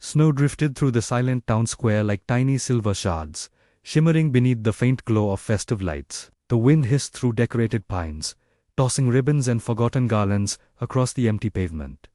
Snow drifted through the silent town square like tiny silver shards, shimmering beneath the faint glow of festive lights. The wind hissed through decorated pines, tossing ribbons and forgotten garlands across the empty pavement.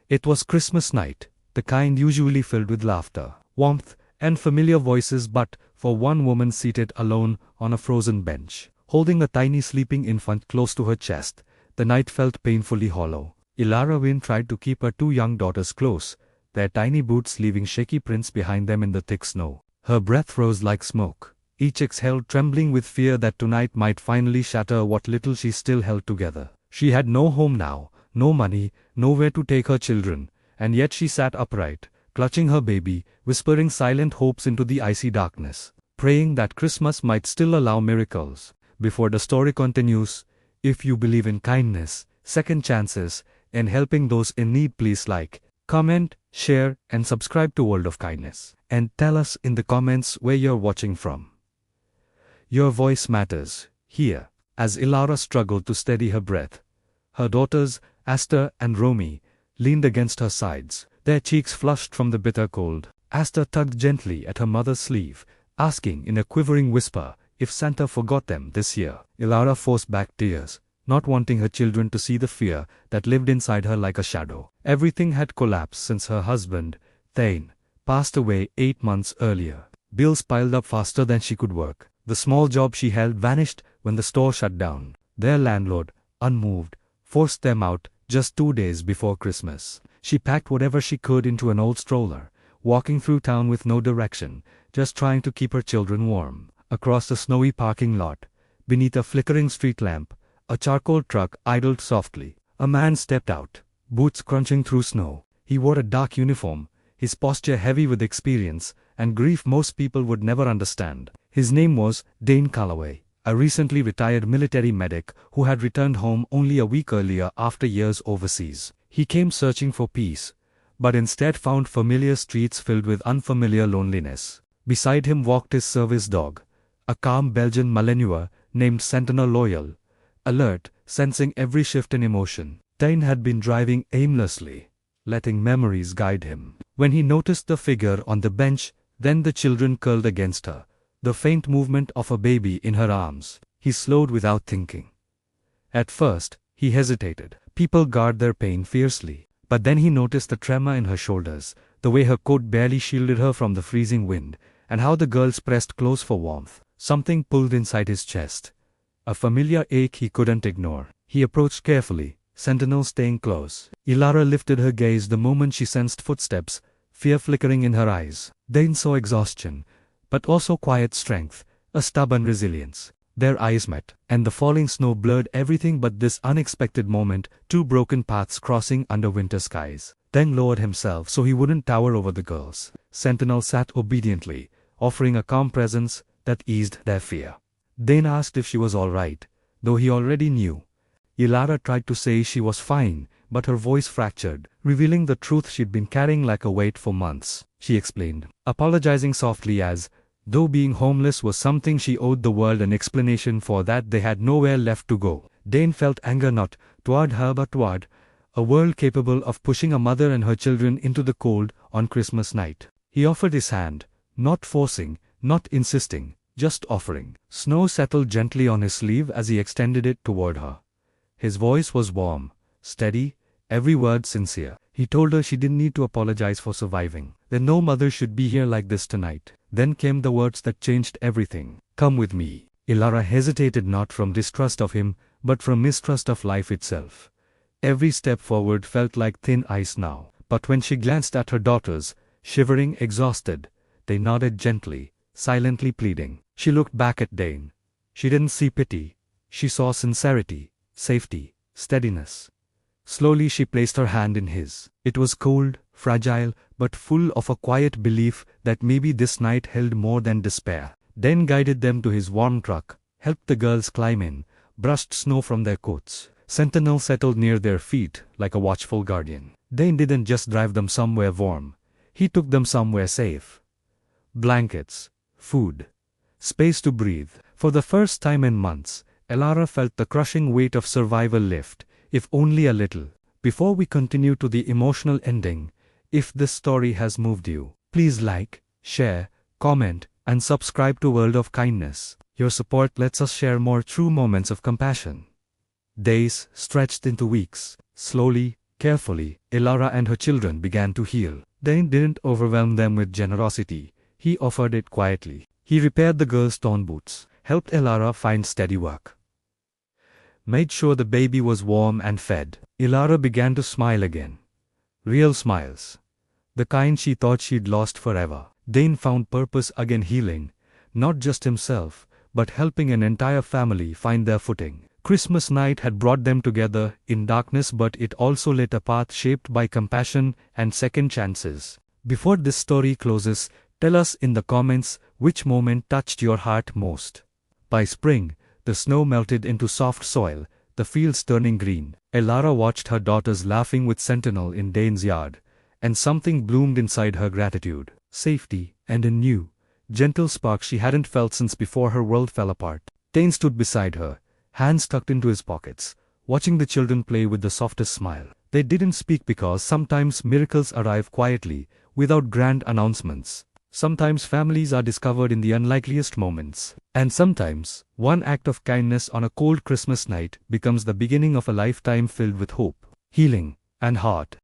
It was Christmas night, the kind usually filled with laughter, warmth, and familiar voices, but for one woman seated alone on a frozen bench, holding a tiny sleeping infant close to her chest, the night felt painfully hollow. Ilara Wynne tried to keep her two young daughters close, their tiny boots leaving shaky prints behind them in the thick snow. Her breath rose like smoke, each exhale trembling with fear that tonight might finally shatter what little she still held together. She had no home now, no money, nowhere to take her children, and yet she sat upright, clutching her baby, whispering silent hopes into the icy darkness, praying that Christmas might still allow miracles. Before the story continues, if you believe in kindness, second chances, and helping those in need, please like, comment, share, and subscribe to World of Kindness. And tell us in the comments where you're watching from. Your voice matters, here. As Ilara struggled to steady her breath, her daughters, Aster and Romy, leaned against her sides, their cheeks flushed from the bitter cold. Aster tugged gently at her mother's sleeve, asking in a quivering whisper if Santa forgot them this year. Ilara forced back tears, not wanting her children to see the fear that lived inside her like a shadow. Everything had collapsed since her husband, Thane, passed away 8 months earlier. Bills piled up faster than she could work. The small job she held vanished when the store shut down. Their landlord, unmoved, forced them out just 2 days before Christmas. She packed whatever she could into an old stroller, walking through town with no direction, just trying to keep her children warm. Across the snowy parking lot, beneath a flickering street lamp, a charcoal truck idled softly. A man stepped out, boots crunching through snow. He wore a dark uniform, his posture heavy with experience and grief most people would never understand. His name was Dane Calloway, a recently retired military medic who had returned home only a week earlier after years overseas. He came searching for peace, but instead found familiar streets filled with unfamiliar loneliness. Beside him walked his service dog, a calm Belgian Malinois named Sentinel Loyal, alert, sensing every shift in emotion. Dane had been driving aimlessly, letting memories guide him. When he noticed the figure on the bench, then the children curled against her, the faint movement of a baby in her arms, he slowed without thinking. At first, he hesitated. People guard their pain fiercely. But then he noticed the tremor in her shoulders, the way her coat barely shielded her from the freezing wind, and how the girls pressed close for warmth. Something pulled inside his chest, a familiar ache he couldn't ignore. He approached carefully, Sentinel staying close. Ilara lifted her gaze the moment she sensed footsteps, fear flickering in her eyes. Dane saw exhaustion, but also quiet strength, a stubborn resilience. Their eyes met, and the falling snow blurred everything but this unexpected moment, two broken paths crossing under winter skies. Dane lowered himself so he wouldn't tower over the girls. Sentinel sat obediently, offering a calm presence that eased their fear. Dane asked if she was all right, though he already knew. Ilara tried to say she was fine, but her voice fractured, revealing the truth she'd been carrying like a weight for months. She explained, apologizing softly as though being homeless was something she owed the world an explanation for, that they had nowhere left to go. Dane felt anger not toward her but toward a world capable of pushing a mother and her children into the cold on Christmas night. He offered his hand, not forcing, not insisting, just offering. Snow settled gently on his sleeve as he extended it toward her. His voice was warm, steady, every word sincere. He told her she didn't need to apologize for surviving, that no mother should be here like this tonight. Then came the words that changed everything. Come with me. Ilara hesitated, not from distrust of him, but from mistrust of life itself. Every step forward felt like thin ice now. But when she glanced at her daughters, shivering, exhausted, they nodded gently, silently pleading. She looked back at Dane. She didn't see pity. She saw sincerity, safety, steadiness. Slowly she placed her hand in his. It was cold, fragile, but full of a quiet belief that maybe this night held more than despair. Dane guided them to his warm truck, helped the girls climb in, brushed snow from their coats. Sentinel settled near their feet like a watchful guardian. Dane didn't just drive them somewhere warm. He took them somewhere safe. Blankets, food, space to breathe. For the first time in months, Ilara felt the crushing weight of survival lift, if only a little. Before we continue to the emotional ending, If this story has moved you, please like, share, comment, and subscribe to World of Kindness. Your support lets us share more true moments of compassion. Days stretched into weeks. Slowly, carefully, Elara and her children began to heal. Dane didn't overwhelm them with generosity. He offered it quietly. He repaired the girls' torn boots, helped Elara find steady work, made sure the baby was warm and fed. Elara began to smile again. Real smiles. The kind she thought she'd lost forever. Dane found purpose again, healing, not just himself, but helping an entire family find their footing. Christmas night had brought them together in darkness, but it also lit a path shaped by compassion and second chances. Before this story closes, tell us in the comments which moment touched your heart most. By spring, the snow melted into soft soil, the fields turning green. Elara watched her daughters laughing with Sentinel in Dane's yard, and something bloomed inside her: gratitude, safety, and a new, gentle spark she hadn't felt since before her world fell apart. Dane stood beside her, hands tucked into his pockets, watching the children play with the softest smile. They didn't speak because sometimes miracles arrive quietly, without grand announcements. Sometimes families are discovered in the unlikeliest moments. And sometimes, one act of kindness on a cold Christmas night becomes the beginning of a lifetime filled with hope, healing, and heart.